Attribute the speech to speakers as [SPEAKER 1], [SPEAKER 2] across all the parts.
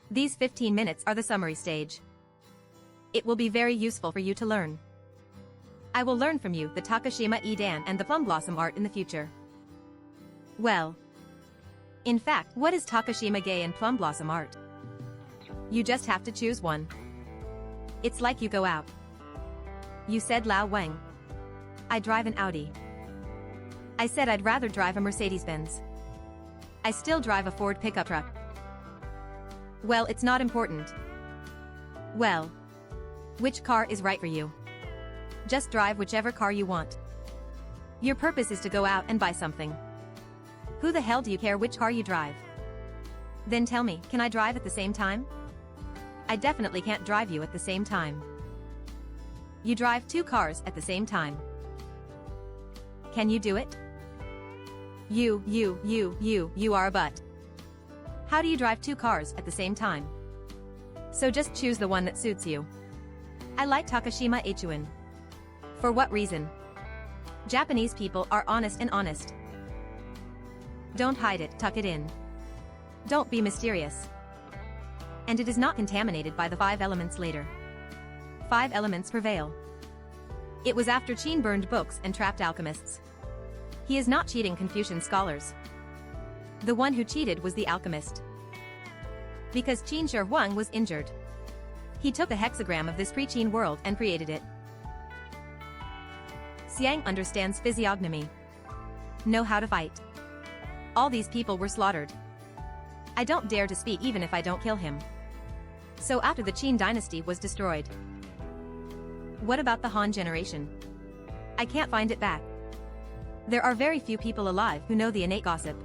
[SPEAKER 1] These 15 minutes are the summary stage. It will be very useful for you to learn. I will learn from you the Takashima Edan and the plum blossom art in the future. Well, in fact, what is Takashima Gay and plum blossom art? You just have to choose one. It's like you go out. You said Lao Wang. I drive an Audi. I said I'd rather drive a Mercedes-Benz. I still drive a Ford pickup truck. Well, it's not important. Well, which car is right for you? Just drive whichever car you want. Your purpose is to go out and buy something. Who the hell do you care which car you drive? Then tell me, can I drive at the same time? I definitely can't drive you at the same time. You drive 2 cars at the same time. Can you do it? You are a butt. How do you drive 2 cars at the same time? So just choose the one that suits you. I like Takashima Echuan. For what reason? Japanese people are honest and honest. Don't hide it, tuck it in. Don't be mysterious. And it is not contaminated by the 5 elements later. 5 elements prevail. It was after Qin burned books and trapped alchemists. He is not cheating Confucian scholars. The one who cheated was the alchemist. Because Qin Shi Huang was injured. He took a hexagram of this pre-Qin world and created it. Xiang understands physiognomy. Know how to fight. All these people were slaughtered. I don't dare to speak even if I don't kill him. So after the Qin dynasty was destroyed. What about the Han generation? I can't find it back. There are very few people alive who know the innate gossip.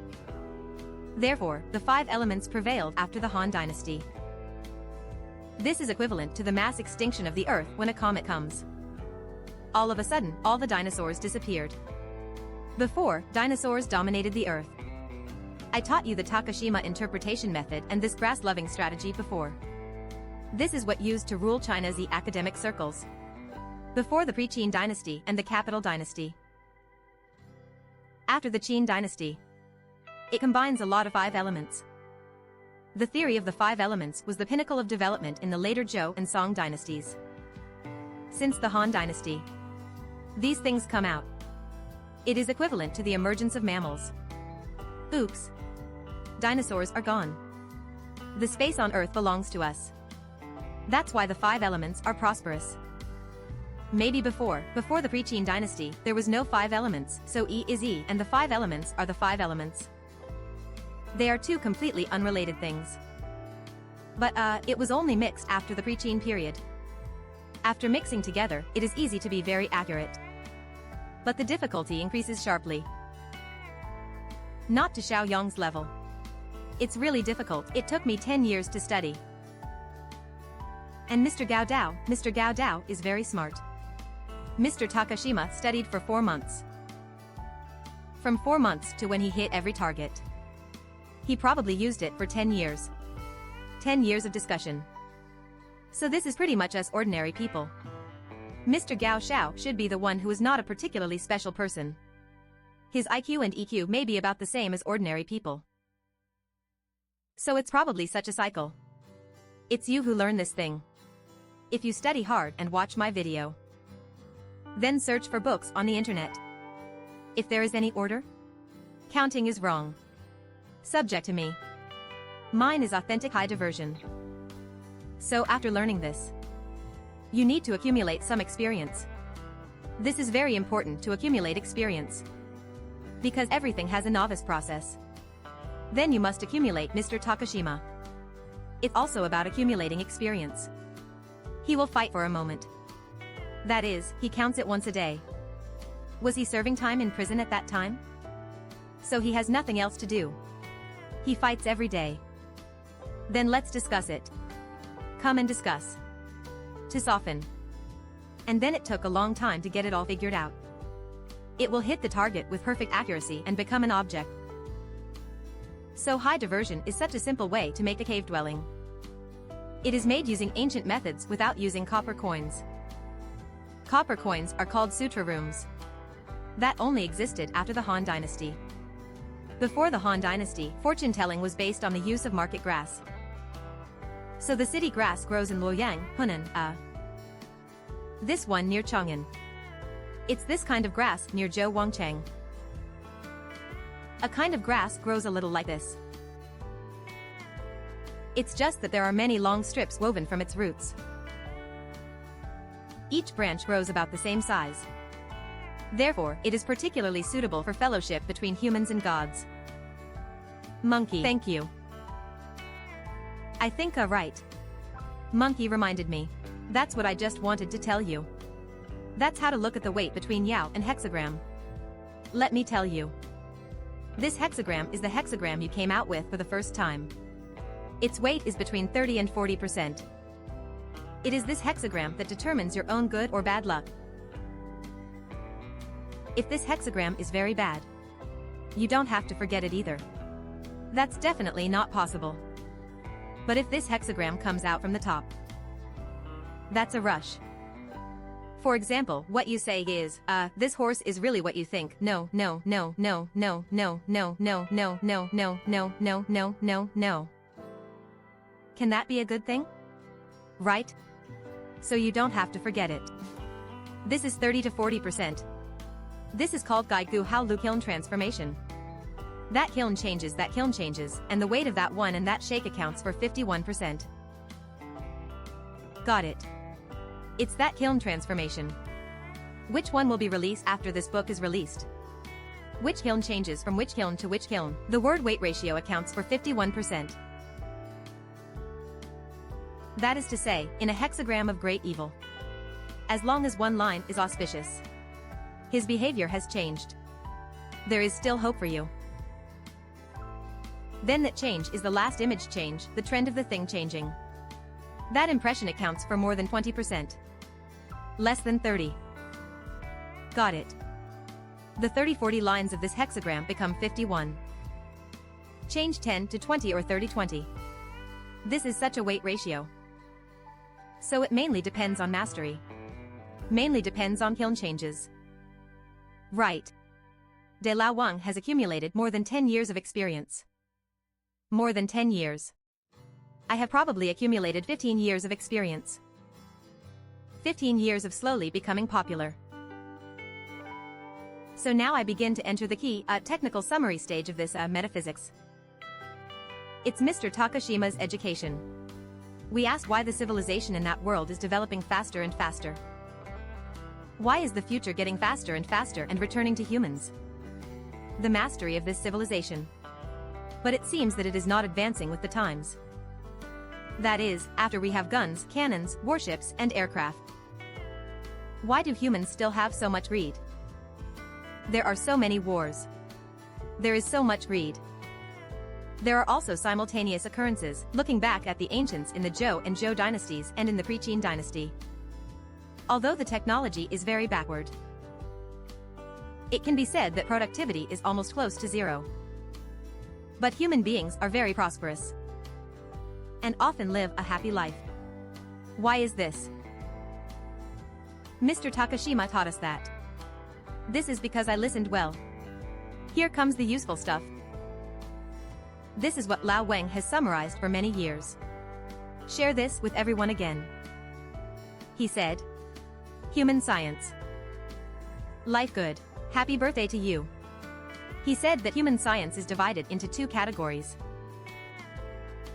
[SPEAKER 1] Therefore, the 5 elements prevailed after the Han dynasty. This is equivalent to the mass extinction of the Earth when a comet comes. All of a sudden, all the dinosaurs disappeared. Before, dinosaurs dominated the Earth. I taught you the Takashima interpretation method and this grass-loving strategy before. This is what used to rule China's academic circles. Before the pre-Qin dynasty and the capital dynasty. After the Qin dynasty. It combines a lot of 5 elements. The theory of the 5 elements was the pinnacle of development in the later Zhou and Song dynasties. Since the Han dynasty, these things come out. It is equivalent to the emergence of mammals. Oops. Dinosaurs are gone. The space on Earth belongs to us. That's why the 5 elements are prosperous. Maybe before the pre-Qin dynasty, there was no 5 elements, so E is E and the 5 elements are the 5 elements. They are 2 completely unrelated things. But it was only mixed after the pre-Qin period. After mixing together, it is easy to be very accurate. But the difficulty increases sharply. Not to Xiao Yong's level. It's really difficult, it took me 10 years to study. And Mr. Gao Dao is very smart. Mr. Takashima studied for 4 months. From 4 months to when he hit every target. He probably used it for 10 years. 10 years of discussion. So this is pretty much us ordinary people. Mr. Gao Xiao should be the one who is not a particularly special person. His IQ and EQ may be about the same as ordinary people. So it's probably such a cycle. It's you who learn this thing. If you study hard and watch my video. Then search for books on the internet. If there is any order, counting is wrong. Subject to me. Mine is authentic high diversion. So after learning this, you need to accumulate some experience. This is very important to accumulate experience. Because everything has a novice process. Then you must accumulate Mr. Takashima. It's also about accumulating experience. He will fight for a moment. That is, he counts it once a day. Was he serving time in prison at that time? So he has nothing else to do. He fights every day. Then let's discuss it. Come and discuss. To soften. And then it took a long time to get it all figured out. It will hit the target with perfect accuracy and become an object. So high diversion is such a simple way to make a cave dwelling. It is made using ancient methods without using copper coins. Copper coins are called sutra rooms. That only existed after the Han dynasty. Before the Han dynasty, fortune-telling was based on the use of market grass. So the city grass grows in Luoyang, Hunan, this one near Chang'an. It's this kind of grass near Zhou Wangchang. A kind of grass grows a little like this. It's just that there are many long strips woven from its roots. Each branch grows about the same size. Therefore, it is particularly suitable for fellowship between humans and gods. Monkey. Thank you. I think right. Monkey reminded me. That's what I just wanted to tell you. That's how to look at the weight between Yao and hexagram. Let me tell you. This hexagram is the hexagram you came out with for the first time. Its weight is between 30 and 40%. It is this hexagram that determines your own good or bad luck. If this hexagram is very bad, you don't have to forget it either. That's definitely not possible. But if this hexagram comes out from the top, that's a rush. For example, what you say is, this horse is really what you think. No, no, no, no, no, no, no, no, no, no, no, no, no, no, no, no. Can that be a good thing? Right? So you don't have to forget it. This is 30 to 40%. This is called Gaigu Hao Lu kiln transformation. That kiln changes, and the weight of that one and that shake accounts for 51%. Got it. It's that kiln transformation. Which one will be released after this book is released? Which kiln changes from which kiln to which kiln? The word weight ratio accounts for 51%. That is to say, in a hexagram of great evil. As long as one line is auspicious, his behavior has changed. There is still hope for you. Then that change is the last image change, the trend of the thing changing. That impression accounts for more than 20%. Less than 30. Got it. The 30-40 lines of this hexagram become 51. Change 10 to 20 or 30-20. This is such a weight ratio. So it mainly depends on mastery. Mainly depends on kiln changes. Right. De Lao Wang has accumulated more than 10 years of experience. More than 10 years. I have probably accumulated 15 years of experience. 15 years of slowly becoming popular. So now I begin to enter the key, technical summary stage of this metaphysics. It's Mr. Takashima's education. We ask why the civilization in that world is developing faster and faster. Why is the future getting faster and faster and returning to humans? The mastery of this civilization. But it seems that it is not advancing with the times. That is, after we have guns, cannons, warships, and aircraft. Why do humans still have so much greed? There are so many wars. There is so much greed. There are also simultaneous occurrences, looking back at the ancients in the Zhou and Zhou dynasties and in the Pre-Qin dynasty. Although the technology is very backward, it can be said that productivity is almost close to zero. But human beings are very prosperous and often live a happy life. Why is this? Mr. Takashima taught us that. This is because I listened well. Here comes the useful stuff. This is what Lao Wang has summarized for many years. Share this with everyone again. He said, human science. Life good. Happy birthday to you. He said that human science is divided into two categories.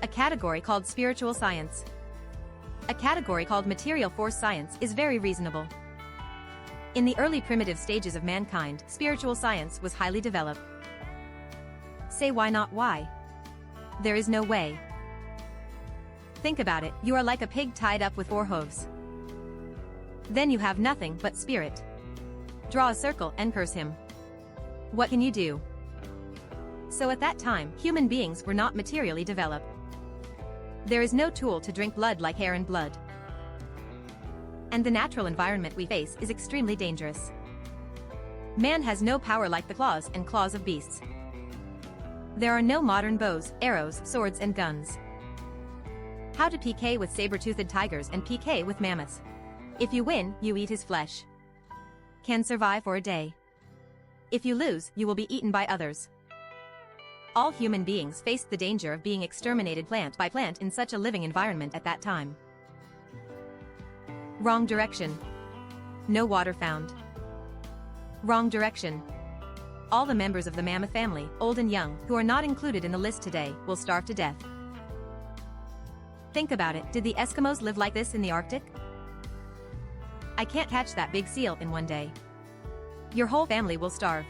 [SPEAKER 1] A category called spiritual science. A category called material force science is very reasonable. In the early primitive stages of mankind, spiritual science was highly developed. Say why not why? There is no way. Think about it, you are like a pig tied up with 4 hooves. Then you have nothing but spirit. Draw a circle and curse him. What can you do? So at that time, human beings were not materially developed. There is no tool to drink blood like hair and blood. And the natural environment we face is extremely dangerous. Man has no power like the claws and claws of beasts. There are no modern bows, arrows, swords and guns. How to PK with saber-toothed tigers and PK with mammoths? If you win, you eat his flesh. Can survive for a day. If you lose, you will be eaten by others. All human beings faced the danger of being exterminated plant by plant in such a living environment at that time. Wrong direction. No water found. Wrong direction. All the members of the mammoth family, old and young, who are not included in the list today, will starve to death. Think about it, did the Eskimos live like this in the Arctic? I can't catch that big seal in one day. Your whole family will starve.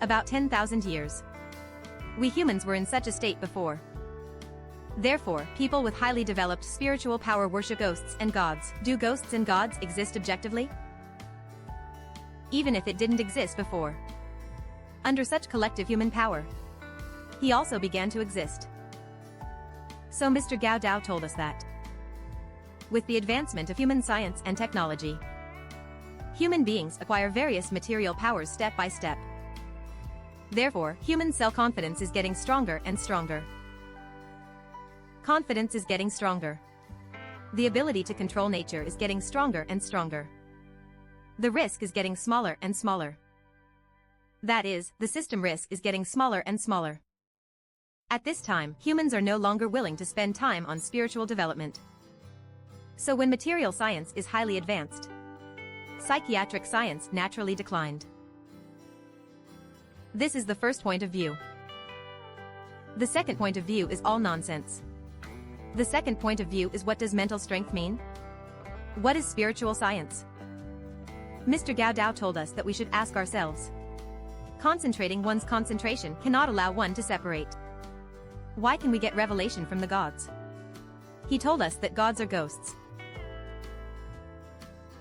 [SPEAKER 1] About 10,000 years. We humans were in such a state before. Therefore, people with highly developed spiritual power worship ghosts and gods. Do ghosts and gods exist objectively? Even if it didn't exist before. Under such collective human power, he also began to exist. So Mr. Gao Dao told us that. With the advancement of human science and technology, human beings acquire various material powers step by step. Therefore, human self-confidence is getting stronger and stronger. Confidence is getting stronger. The ability to control nature is getting stronger and stronger. The risk is getting smaller and smaller. That is, the system risk is getting smaller and smaller. At this time, humans are no longer willing to spend time on spiritual development. So when material science is highly advanced, psychiatric science naturally declined. This is the first point of view. The second point of view is all nonsense. The second point of view is, what does mental strength mean? What is spiritual science? Mr. Gao Dao told us that we should ask ourselves. Concentrating one's concentration cannot allow one to separate. Why can we get revelation from the gods? He told us that gods are ghosts.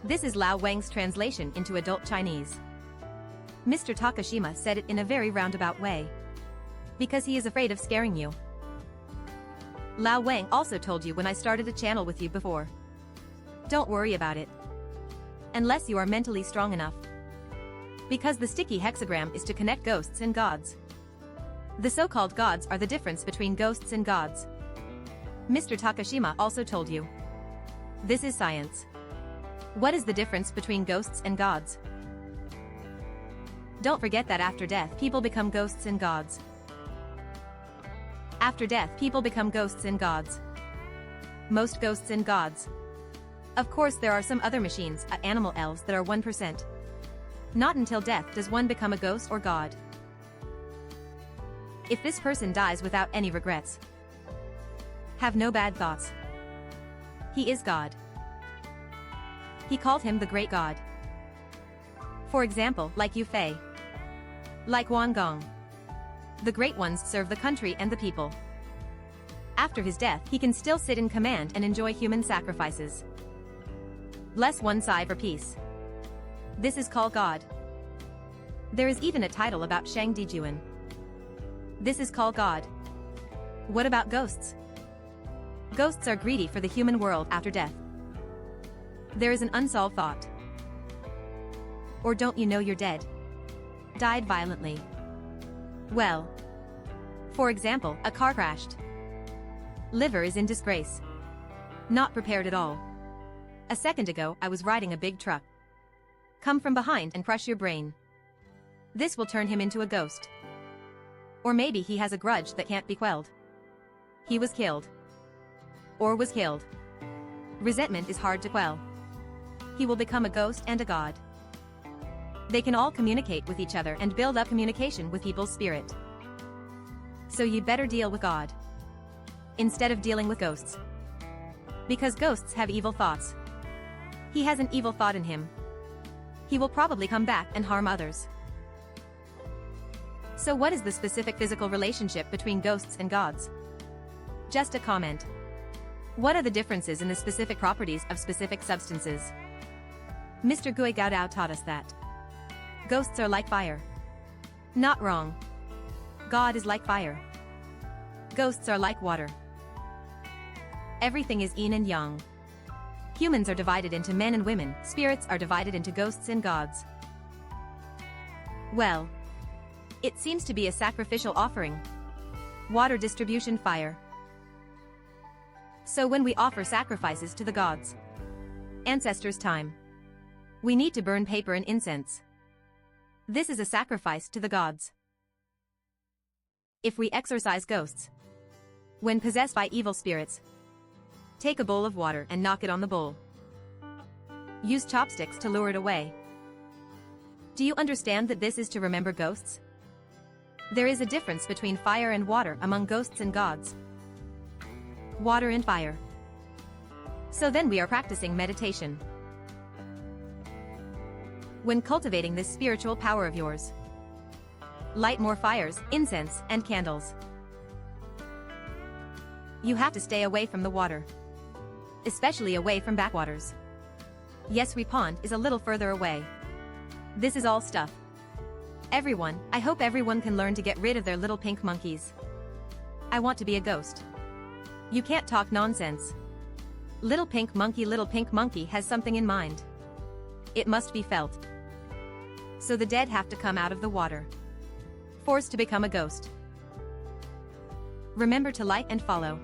[SPEAKER 1] This is Lao Wang's translation into adult Chinese. Mr. Takashima said it in a very roundabout way. Because he is afraid of scaring you. Lao Wang also told you when I started a channel with you before. Don't worry about it. Unless you are mentally strong enough. Because the sticky hexagram is to connect ghosts and gods. The so-called gods are the difference between ghosts and gods. Mr. Takashima also told you. This is science. What is the difference between ghosts and gods? Don't forget that after death, people become ghosts and gods. After death, people become ghosts and gods. Most ghosts and gods. Of course, there are some other machines, animal elves, that are 1%. Not until death does one become a ghost or god. If this person dies without any regrets, have no bad thoughts, he is God. He called him the great god. For example, like Yu Fei. Like Wang Gong. The great ones serve the country and the people. After his death, he can still sit in command and enjoy human sacrifices. Bless one side for peace. This is called God. There is even a title about Shang Dijuan. This is called God. What about ghosts? Ghosts are greedy for the human world after death. There is an unsolved thought. Or don't you know you're dead? Died violently. Well. For example, a car crashed. Liver is in disgrace. Not prepared at all. A second ago, I was riding a big truck. Come from behind and crush your brain. This will turn him into a ghost. Or maybe he has a grudge that can't be quelled. He was killed. Or was killed. Resentment is hard to quell. He will become a ghost and a god. They can all communicate with each other and build up communication with people's spirit. So you'd better deal with God instead of dealing with ghosts. Because ghosts have evil thoughts. He has an evil thought in him. He will probably come back and harm others. So what is the specific physical relationship between ghosts and gods? Just a comment. What are the differences in the specific properties of specific substances? Mr. Gui Gaodao taught us that. Ghosts are like fire. Not wrong. God is like fire. Ghosts are like water. Everything is yin and yang. Humans are divided into men and women, spirits are divided into ghosts and gods. Well, it seems to be a sacrificial offering. Water distribution, fire. So when we offer sacrifices to the gods, ancestors' time, we need to burn paper and incense. This is a sacrifice to the gods. If we exorcise ghosts, when possessed by evil spirits, take a bowl of water and knock it on the bowl. Use chopsticks to lure it away. Do you understand that this is to remember ghosts? There is a difference between fire and water among ghosts and gods. Water and fire. So then we are practicing meditation. When cultivating this spiritual power of yours, light more fires, incense, and candles. You have to stay away from the water, especially away from backwaters. Yesri Pond is a little further away. This is all stuff. Everyone, I hope everyone can learn to get rid of their little pink monkeys. I want to be a ghost. You can't talk nonsense. Little pink monkey has something in mind. It must be felt. So the dead have to come out of the water, forced to become a ghost. Remember to like and follow.